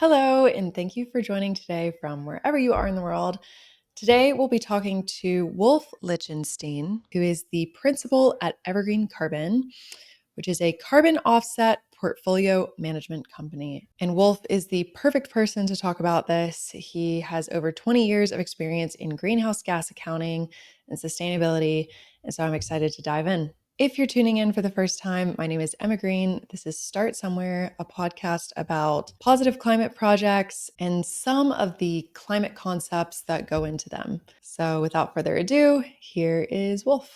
Hello, and thank you for joining today from wherever you are in the world. Today, we'll be talking to Wolf Lichtenstein, who is the principal at Evergreen Carbon, which is a carbon offset portfolio management company. And Wolf is the perfect person to talk about this. He has over 20 years of experience in greenhouse gas accounting and sustainability. And so I'm excited to dive in. If you're tuning in for the first time, my name is Emma Green. This is Start Somewhere, a podcast about positive climate projects and some of the climate concepts that go into them. So without further ado, here is Wolf.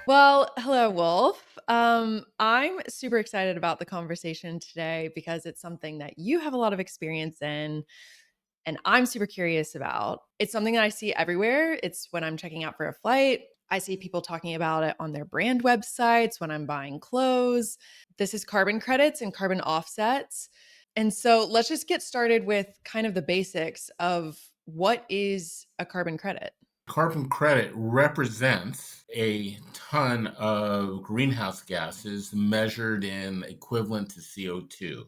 Well, hello, Wolf. I'm super excited about the conversation today because it's something that you have a lot of experience in and I'm super curious about. It's something that I see everywhere. It's when I'm checking out for a flight. I see people talking about it on their brand websites when I'm buying clothes. This is carbon credits and carbon offsets. And so let's just get started with kind of the basics of what is a carbon credit. Carbon credit represents a ton of greenhouse gases measured in equivalent to CO2.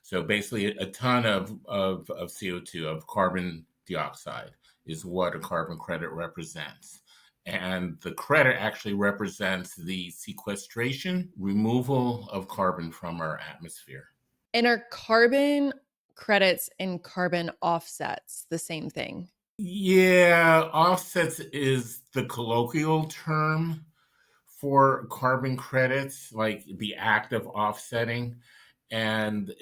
So basically, a ton of CO2, of carbon dioxide, is what a carbon credit represents. And the credit actually represents the sequestration, removal of carbon from our atmosphere. And are carbon credits and carbon offsets the same thing? Yeah, offsets is the colloquial term for carbon credits, like the act of offsetting. And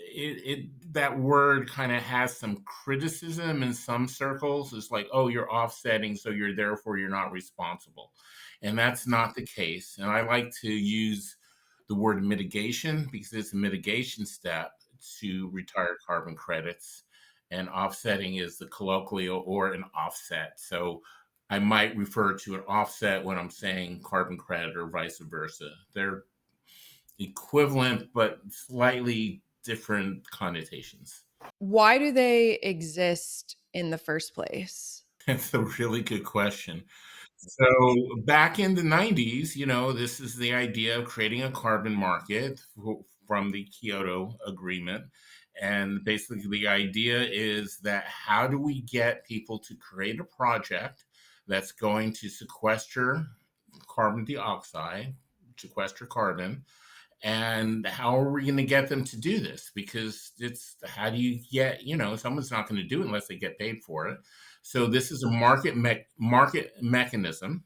that word kind of has some criticism in some circles. It's like, oh, you're offsetting, so you're not responsible. And that's not the case. And I like to use the word mitigation because it's a mitigation step to retire carbon credits. And offsetting is the colloquial or an offset. So I might refer to an offset when I'm saying carbon credit or vice versa. They're equivalent, but slightly different connotations. Why do they exist in the first place? That's a really good question. So back in the 90s, this is the idea of creating a carbon market from the Kyoto Agreement. And basically, the idea is that how do we get people to create a project that's going to sequester carbon dioxide, sequester carbon, and how are we going to get them to do this? Because it's how do you get, someone's not going to do it unless they get paid for it. So this is a market mechanism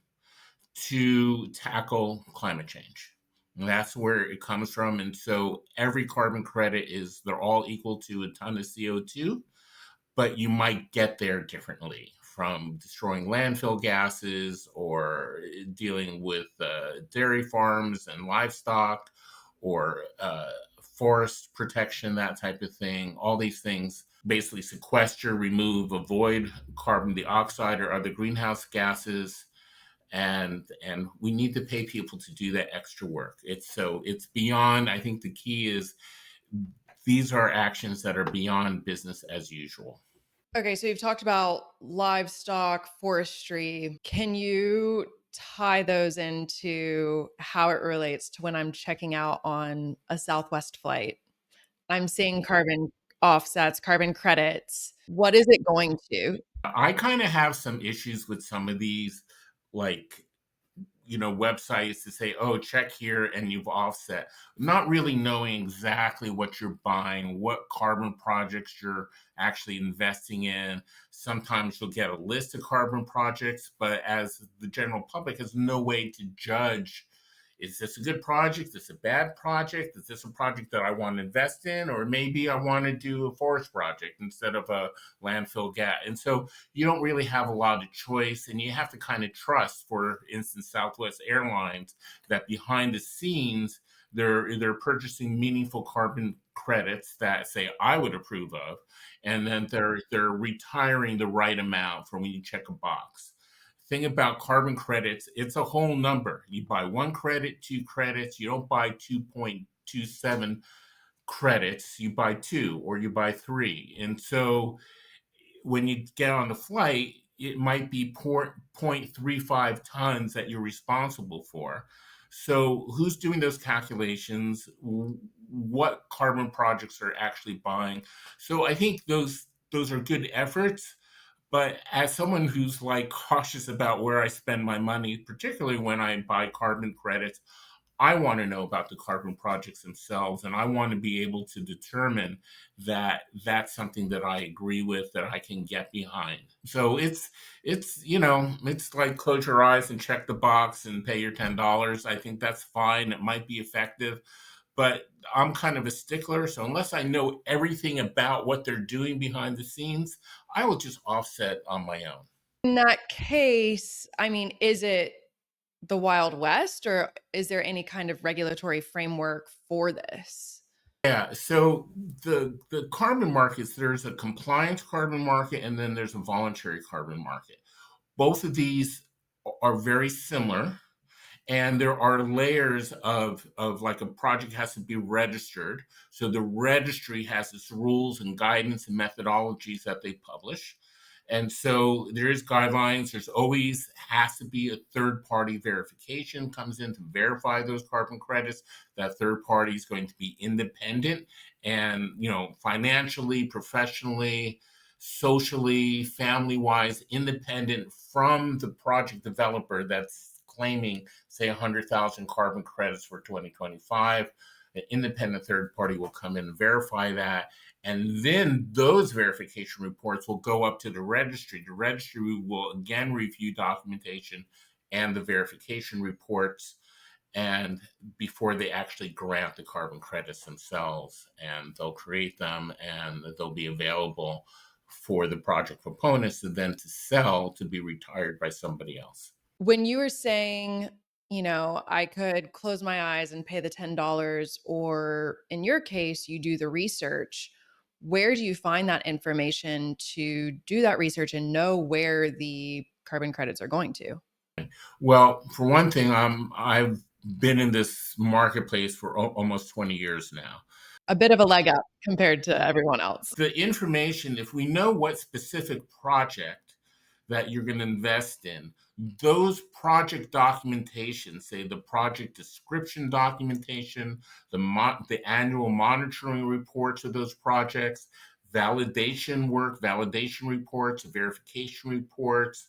to tackle climate change. And that's where it comes from. And so every carbon credit they're all equal to a ton of CO2, but you might get there differently from destroying landfill gases or dealing with dairy farms and livestock or forest protection, that type of thing. All these things basically sequester, remove, avoid carbon dioxide or other greenhouse gases. And we need to pay people to do that extra work. It's beyond. I think the key is these are actions that are beyond business as usual. Okay, so you've talked about livestock, forestry. Can you tie those into how it relates to when I'm checking out on a Southwest flight? I'm seeing carbon offsets, carbon credits. What is it going to? I kind of have some issues with some of these, like, websites to say, oh, check here and you've offset, not really knowing exactly what you're buying, what carbon projects you're actually investing in. Sometimes you'll get a list of carbon projects, but as the general public has no way to judge, is this a good project? Is this a bad project? Is this a project that I want to invest in? Or maybe I want to do a forest project instead of a landfill gas. And so you don't really have a lot of choice, and you have to kind of trust, for instance, Southwest Airlines, that behind the scenes they're purchasing meaningful carbon credits that, say, I would approve of, and then they're retiring the right amount for when you check a box. Thing about carbon credits, it's a whole number. You buy one credit, two credits. You don't buy 2.27 credits. You buy two or you buy three. And so when you get on the flight, it might be 0.35 tons that you're responsible for. So who's doing those calculations? What carbon projects are actually buying? So I think those are good efforts. But as someone who's like cautious about where I spend my money, particularly when I buy carbon credits, I want to know about the carbon projects themselves, and I want to be able to determine that that's something that I agree with, that I can get behind. So it's like close your eyes and check the box and pay your $10. I think that's fine. It might be effective, but I'm kind of a stickler. So unless I know everything about what they're doing behind the scenes, I will just offset on my own. In that case, I mean, is it the Wild West, or is there any kind of regulatory framework for this? Yeah, so the carbon markets, there's a compliance carbon market and then there's a voluntary carbon market. Both of these are very similar, and there are layers of like a project has to be registered. So the registry has its rules and guidance and methodologies that they publish. And so there is guidelines. There's always has to be a third party verification comes in to verify those carbon credits. That third party is going to be independent and financially, professionally, socially, family wise, independent from the project developer that's claiming, say, 100,000 carbon credits for 2025. An independent third party will come in and verify that. And then those verification reports will go up to the registry. The registry will again review documentation and the verification reports, and before they actually grant the carbon credits themselves, and they'll create them and they'll be available for the project proponents to then to sell to be retired by somebody else. When you were saying, I could close my eyes and pay the $10, or in your case, you do the research, where do you find that information to do that research and know where the carbon credits are going to? Well, for one thing, I've been in this marketplace for almost 20 years now. A bit of a leg up compared to everyone else. The information, if we know what specific project that you're going to invest in, those project documentation, say the project description documentation, the annual monitoring reports of those projects, validation work, validation reports, verification reports,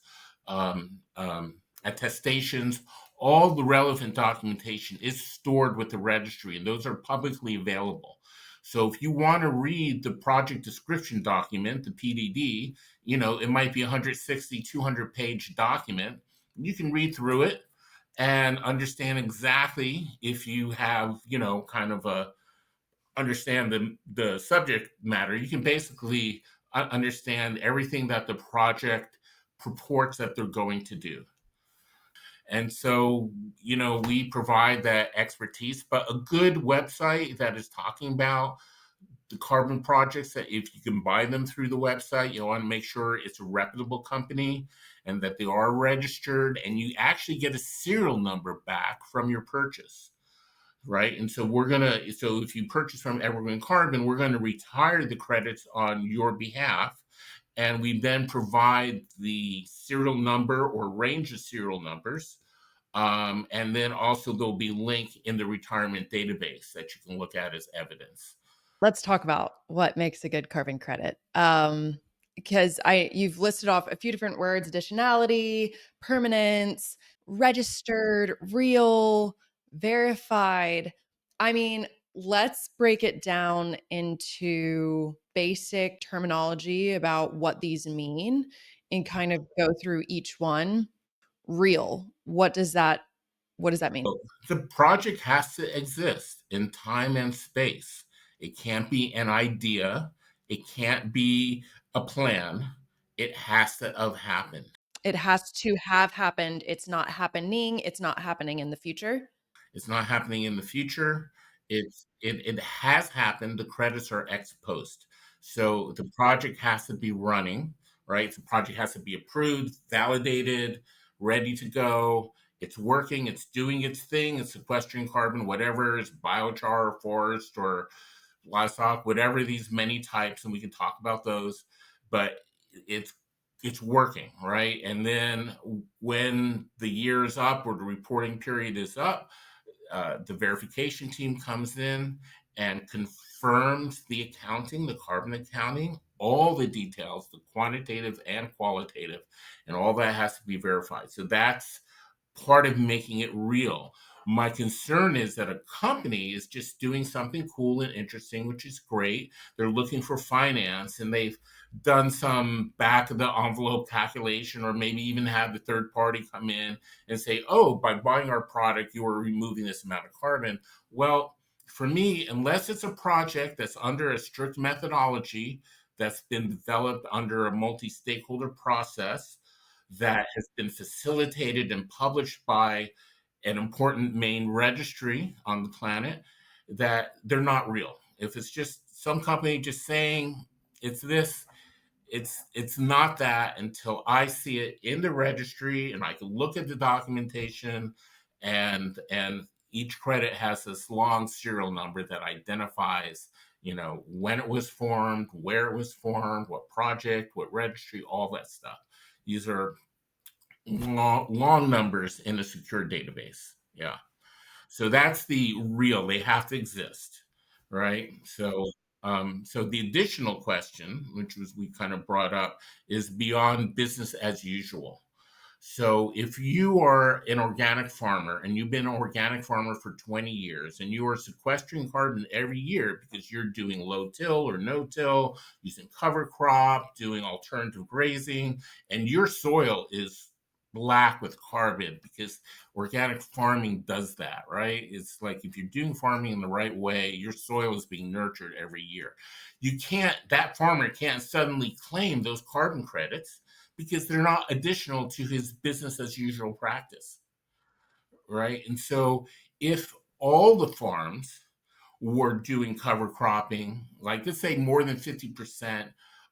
attestations, all the relevant documentation is stored with the registry, and those are publicly available. So if you want to read the project description document, the PDD, it might be 160, 200-page document. You can read through it and understand exactly, if you have, kind of a understand the subject matter, you can basically understand everything that the project purports that they're going to do. And so, we provide that expertise, but a good website that is talking about the carbon projects, that if you can buy them through the website, you want to make sure it's a reputable company and that they are registered, and you actually get a serial number back from your purchase. Right. And so so if you purchase from Evergreen Carbon, we're going to retire the credits on your behalf. And we then provide the serial number or range of serial numbers. And then also there'll be link in the retirement database that you can look at as evidence. Let's talk about what makes a good carbon credit. Because you've listed off a few different words: additionality, permanence, registered, real, verified. I mean, let's break it down into basic terminology about what these mean and kind of go through each one. Real. What does that mean? So the project has to exist in time and space. It can't be an idea. It can't be a plan. It has to have happened. It has to have happened. It's not happening. It's not happening in the future. It's not happening in the future. It has happened. The credits are ex post. So the project has to be running, right? The project has to be approved, validated, ready to go. It's working, it's doing its thing, it's sequestering carbon, whatever, it's biochar or forest or livestock, whatever these many types, and we can talk about those, but it's it's working, right? And then when the year is up or the reporting period is up, the verification team comes in and confirms the accounting, the carbon accounting, all the details, the quantitative and qualitative, and all that has to be verified. So that's part of making it real. My concern is that a company is just doing something cool and interesting, which is great. They're looking for finance and they've done some back of the envelope calculation, or maybe even have the third party come in and say, oh, by buying our product, you are removing this amount of carbon. Well, for me, unless it's a project that's under a strict methodology that's been developed under a multi stakeholder process, that has been facilitated and published by an important main registry on the planet, that they're not real. If it's just some company just saying it's this, it's not that until I see it in the registry and I can look at the documentation, and each credit has this long serial number that identifies, when it was formed, where it was formed, what project, what registry, all that stuff. These are long numbers in a secure database. Yeah. So that's the real. They have to exist, right? So the additional question, which was we kind of brought up, is beyond business as usual. So if you are an organic farmer and you've been an organic farmer for 20 years and you are sequestering carbon every year because you're doing low till or no till, using cover crop, doing alternative grazing, and your soil is black with carbon because organic farming does that, right? It's like if you're doing farming in the right way, your soil is being nurtured every year. That farmer can't suddenly claim those carbon credits because they're not additional to his business as usual practice, right? And so if all the farms were doing cover cropping, like let's say more than 50%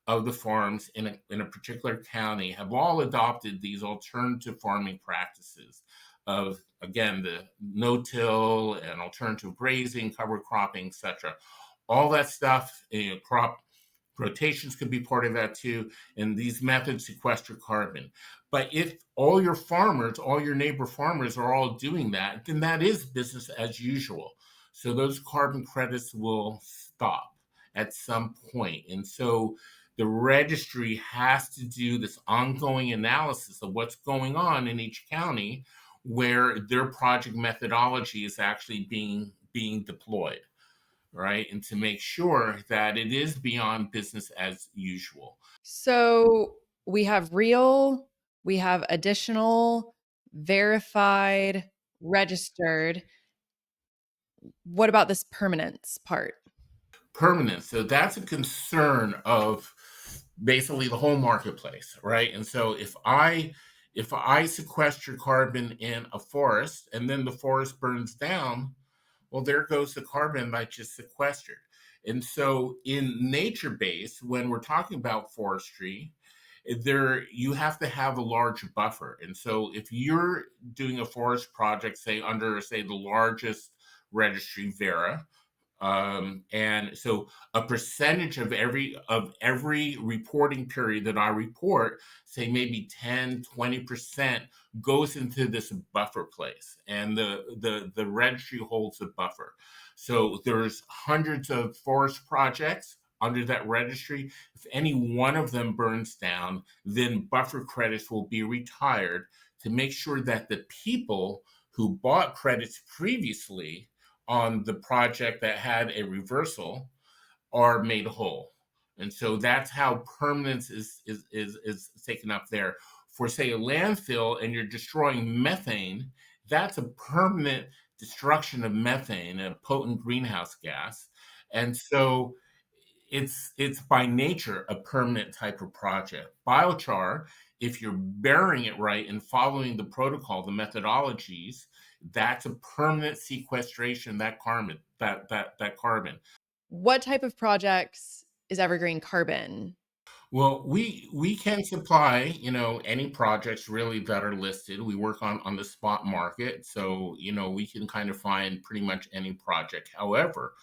of the farms in a particular county have all adopted these alternative farming practices of, again, the no-till and alternative grazing, cover cropping, etc. All that stuff, crop rotations could be part of that too, and these methods sequester carbon. But if all your farmers, all your neighbor farmers are all doing that, then that is business as usual. So those carbon credits will stop at some point. And so the registry has to do this ongoing analysis of what's going on in each county where their project methodology is actually being deployed, right? And to make sure that it is beyond business as usual. So we have real, we have additional, verified, registered. What about this permanence part? Permanence. So that's a concern of basically the whole marketplace, right? And so if I sequester carbon in a forest and then the forest burns down, well, there goes the carbon I just sequestered. And so in nature base, when we're talking about forestry, there you have to have a large buffer. And so if you're doing a forest project, say under, say, the largest registry, Vera, and so a percentage of every reporting period that I report, say maybe 10-20%, goes into this buffer place, and the registry holds the buffer. So there's hundreds of forest projects under that registry. If any one of them burns down, then buffer credits will be retired to make sure that the people who bought credits previously on the project that had a reversal are made whole. And so that's how permanence is taken up there. For, say, a landfill and you're destroying methane, that's a permanent destruction of methane, a potent greenhouse gas. And so it's by nature a permanent type of project. Biochar, if you're burying it right and following the protocol, the methodologies, that's a permanent sequestration, that carbon. What type of projects is Evergreen Carbon? Well, we can supply, any projects really that are listed. We work on the spot market, so we can kind of find pretty much any project. However,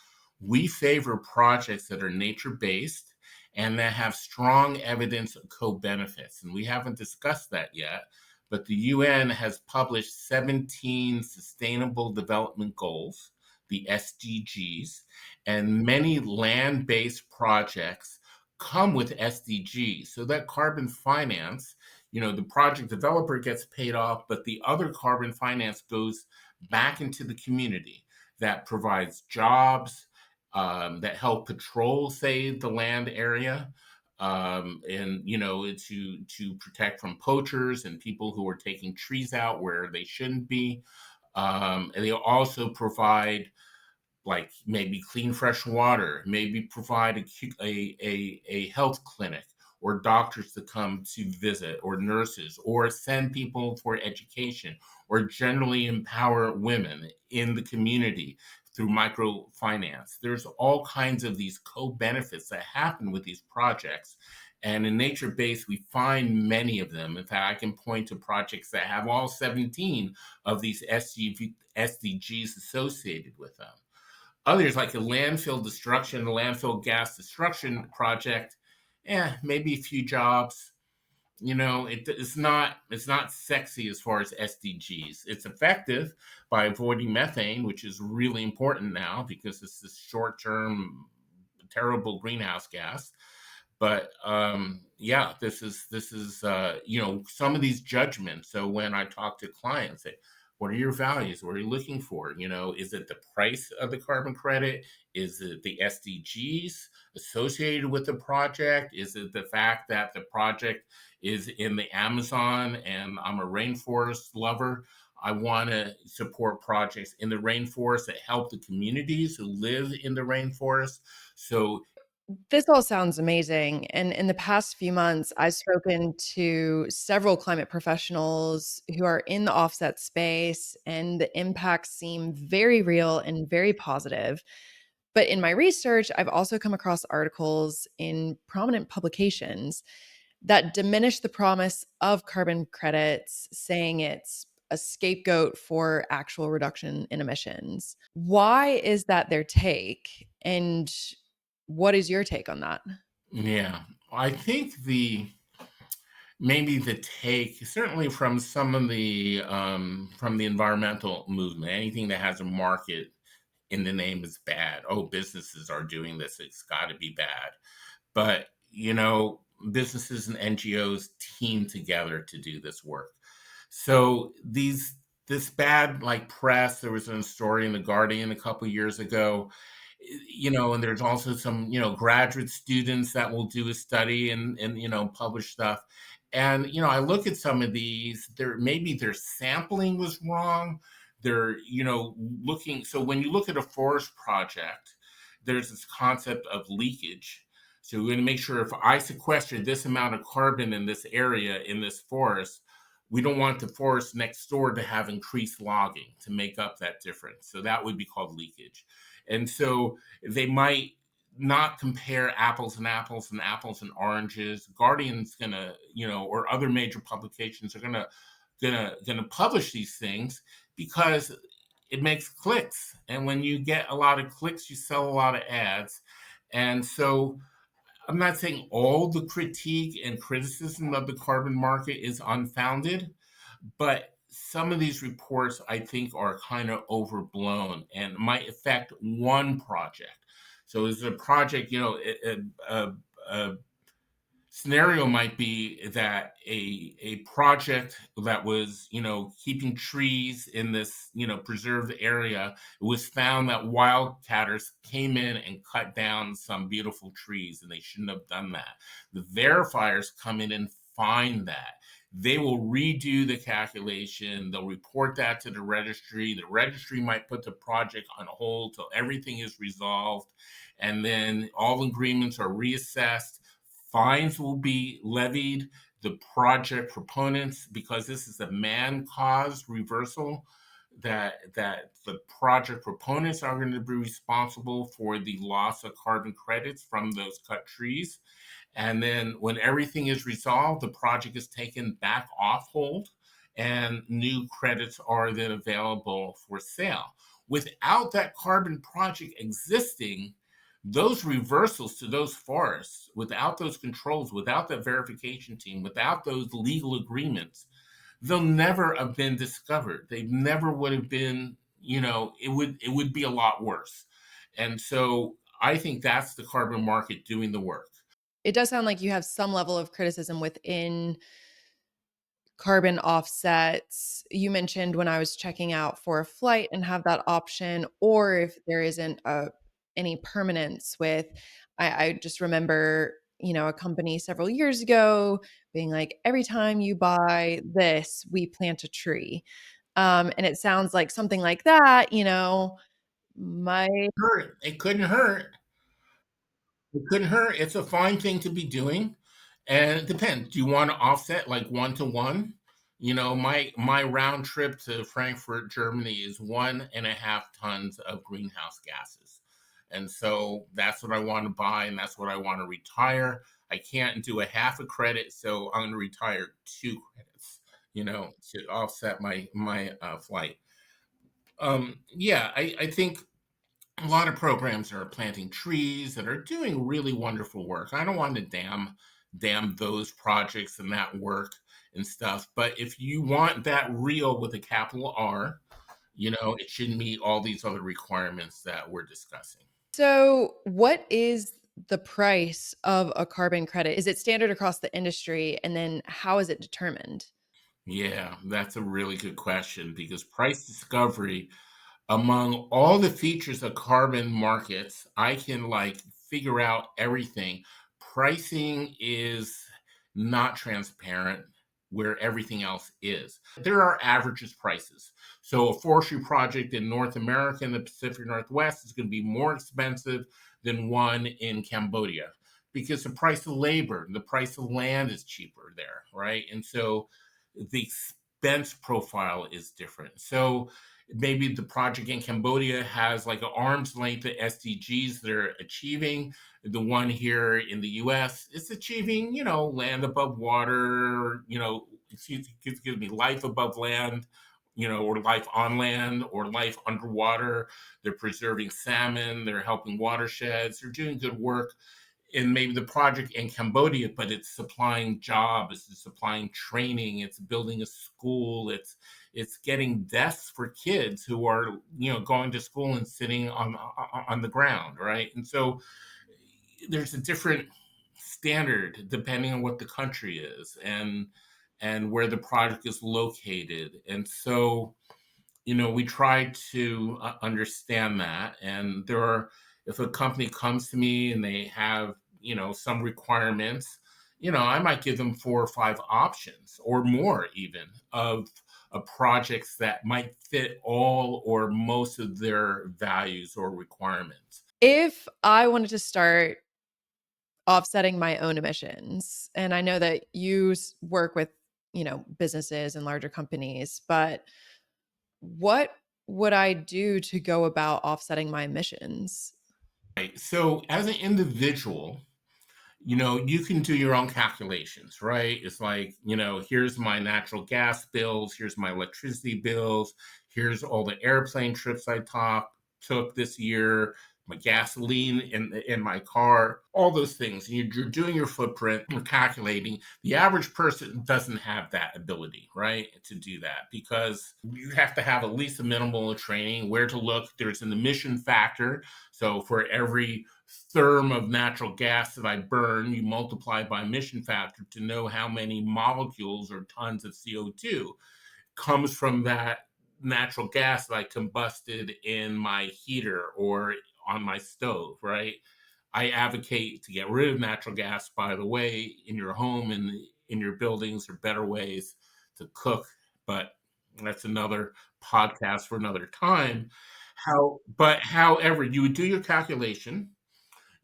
we favor projects that are nature based and that have strong evidence of co-benefits. And we haven't discussed that yet, but the UN has published 17 Sustainable Development Goals, the SDGs, and many land based projects come with SDGs. So that carbon finance, the project developer gets paid off, but the other carbon finance goes back into the community that provides jobs, that help patrol, say, the land area, and to protect from poachers and people who are taking trees out where they shouldn't be. And they also provide, like, maybe clean fresh water, maybe provide a health clinic or doctors to come to visit, or nurses, or send people for education, or generally empower women in the community through microfinance. There's all kinds of these co-benefits that happen with these projects. And in nature based, we find many of them. In fact, I can point to projects that have all 17 of these SDGs associated with them. Others, like a landfill destruction, a landfill gas destruction project, maybe a few jobs. It's not sexy as far as SDGs. It's effective by avoiding methane, which is really important now because it's this short-term terrible greenhouse gas. But yeah, this is some of these judgments. So when I talk to clients, say, what are your values? What are you looking for? Is it the price of the carbon credit? Is it the SDGs associated with the project? Is it the fact that the project is in the Amazon and I'm a rainforest lover? I want to support projects in the rainforest that help the communities who live in the rainforest. So This all sounds amazing. And in the past few months, I've spoken to several climate professionals who are in the offset space, and the impacts seem very real and very positive. But in my research, I've also come across articles in prominent publications that diminish the promise of carbon credits, saying it's a scapegoat for actual reduction in emissions. Why is that their take? And what is your take on that? yeah, I think the take, certainly from some of the from the environmental movement, anything that has a market in the name is bad. Oh, businesses are doing this; it's got to be bad. But businesses and NGOs team together to do this work. So this bad, like, press. There was a story in the Guardian a couple years ago, and there's also some graduate students that will do a study and publish stuff. And I look at some of these. Maybe their sampling was wrong. They're looking. So when you look at a forest project, there's this concept of leakage. So we're going to make sure, if I sequester this amount of carbon in this area, in this forest, we don't want the forest next door to have increased logging to make up that difference. So that would be called leakage. And so they might not compare apples and apples and apples and oranges. Guardian's gonna, or other major publications are gonna publish these things because it makes clicks. And when you get a lot of clicks, you sell a lot of ads. And so I'm not saying all the critique and criticism of the carbon market is unfounded, but some of these reports, I think, are kind of overblown and might affect one project. So is a project, a scenario might be that a project that was keeping trees in this preserved area, it was found that wildcatters came in and cut down some beautiful trees, and they shouldn't have done that. The verifiers come in and find that. They will redo the calculation. They'll report that to the registry. The registry might put the project on hold till everything is resolved, and then all agreements are reassessed. Fines will be levied. The project proponents, because this is a man-caused reversal, that the project proponents are going to be responsible for the loss of carbon credits from those cut trees. And then when everything is resolved, the project is taken back off hold and new credits are then available for sale. Without that carbon project existing, those reversals to those forests, without those controls, without that verification team, without those legal agreements, they'll never have been discovered. They never would have been, it would be a lot worse. And so I think that's the carbon market doing the work. It does sound like you have some level of criticism within carbon offsets. You mentioned when I was checking out for a flight and have that option, or if there isn't any permanence with, I just remember, a company several years ago being like, every time you buy this, we plant a tree. And it sounds like something like that, might. Hurt. It couldn't hurt. It couldn't hurt. It's a fine thing to be doing. And it depends. Do you want to offset like 1 to 1? My round trip to Frankfurt, Germany is 1.5 tons of greenhouse gases. And so that's what I want to buy, and that's what I want to retire. I can't do a half a credit, so I'm going to retire 2 credits, to offset my flight. Yeah, I think a lot of programs are planting trees that are doing really wonderful work. I don't want to damn those projects and that work and stuff, but if you want that real with a capital R, it should meet all these other requirements that we're discussing. So, what is the price of a carbon credit? Is it standard across the industry? And then how is it determined? Yeah, that's a really good question because price discovery among all the features of carbon markets, I can like figure out everything. Pricing is not transparent where everything else is. There are averages prices. So a forestry project in North America and the Pacific Northwest is going to be more expensive than one in Cambodia because the price of labor, the price of land is cheaper there, right? And so the expense profile is different. So maybe the project in Cambodia has like an arm's length of SDGs they're achieving. The one here in the US is achieving, land above water, excuse me, life above land, or life on land or life underwater. They're preserving salmon, they're helping watersheds, they're doing good work in maybe the project in Cambodia, but it's supplying jobs, it's supplying training, it's building a school, it's getting desks for kids who are going to school and sitting on the ground, right? And so there's a different standard depending on what the country is and where the project is located. And so we try to understand that. And if a company comes to me and they have, some requirements, I might give them 4 or 5 options or more even of projects that might fit all or most of their values or requirements. If I wanted to start offsetting my own emissions, and I know that you work with, businesses and larger companies, but what would I do to go about offsetting my emissions? Right. So as an individual, you can do your own calculations, right? It's like, here's my natural gas bills, here's my electricity bills, here's all the airplane trips I took this year, my gasoline in my car, all those things. And you're doing your footprint, you're calculating. The average person doesn't have that ability, right, to do that because you have to have at least a minimal of training, where to look. There's an emission factor. So for every therm of natural gas that I burn, you multiply by emission factor to know how many molecules or tons of CO2 comes from that natural gas that I combusted in my heater or on my stove, right? I advocate to get rid of natural gas, by the way, in your home and in your buildings are better ways to cook, but that's another podcast for another time. However, you would do your calculation,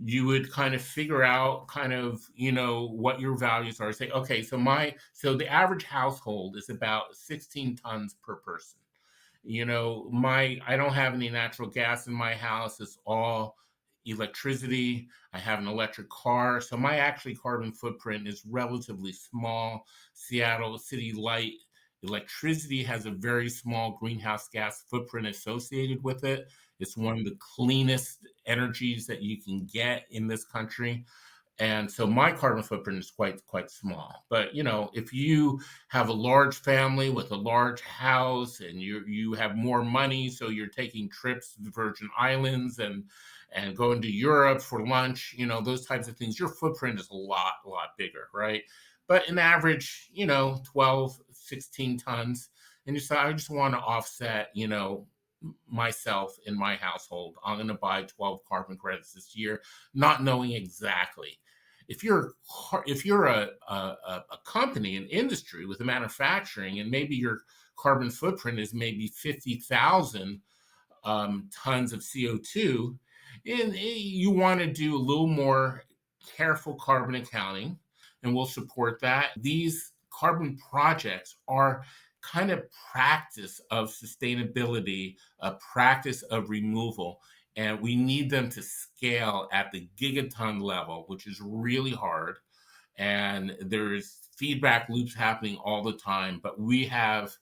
you would kind of figure out kind of what your values are. Say, okay, so the average household is about 16 tons per person. My I don't have any natural gas in my house. It's all electricity. I have an electric car, so my actually carbon footprint is relatively small. Seattle City Light electricity has a very small greenhouse gas footprint associated with it. It's one of the cleanest energies that you can get in this country. And so my carbon footprint is quite small. But if you have a large family with a large house and you have more money, so you're taking trips to the Virgin Islands and going to Europe for lunch, those types of things, your footprint is a lot bigger, right? But an average, 12, 16 tons. And you say, I just want to offset, myself in my household. I'm going to buy 12 carbon credits this year, not knowing exactly. If you're a company, an industry with a manufacturing, and maybe your carbon footprint is maybe 50,000 tons of CO2, and you want to do a little more careful carbon accounting, and we'll support that. These carbon projects are kind of practice of sustainability, a practice of removal, and we need them to scale at the gigaton level, which is really hard. And there's feedback loops happening all the time, but we have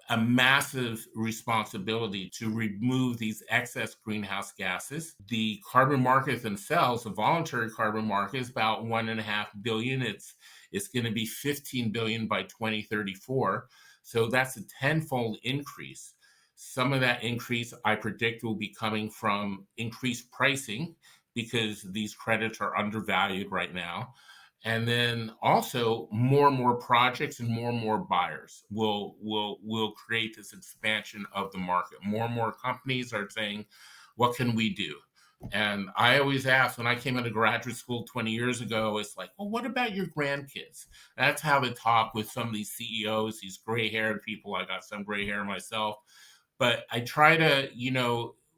a massive responsibility to remove these excess greenhouse gases. The carbon markets themselves, the voluntary carbon market, is about 1.5 billion. It's going to be 15 billion by 2034. So that's a tenfold increase. Some of that increase I predict will be coming from increased pricing because these credits are undervalued right now. And then also more and more projects and more buyers will create this expansion of the market. More and more companies are saying, what can we do? And I always ask, when I came into graduate school 20 years ago, it's like, well, what about your grandkids? That's how they talk with some of these CEOs, these gray haired people. I got some gray hair myself, but I try to,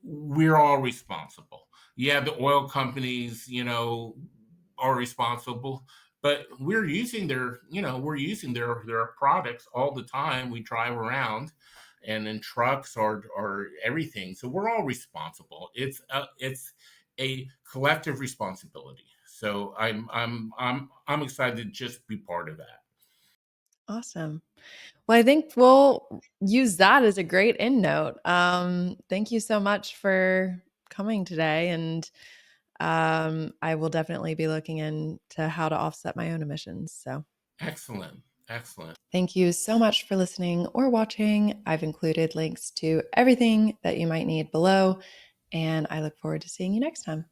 we're all responsible. Yeah, the oil companies, are responsible, but we're using their products all the time. We drive around and in trucks or everything. So we're all responsible. It's a collective responsibility. So I'm excited to just be part of that. Awesome. Well, I think we'll use that as a great end note. Thank you so much for coming today. And I will definitely be looking into how to offset my own emissions. So Excellent. Excellent. thank you so much for listening or watching. I've included links to everything that you might need below, and I look forward to seeing you next time.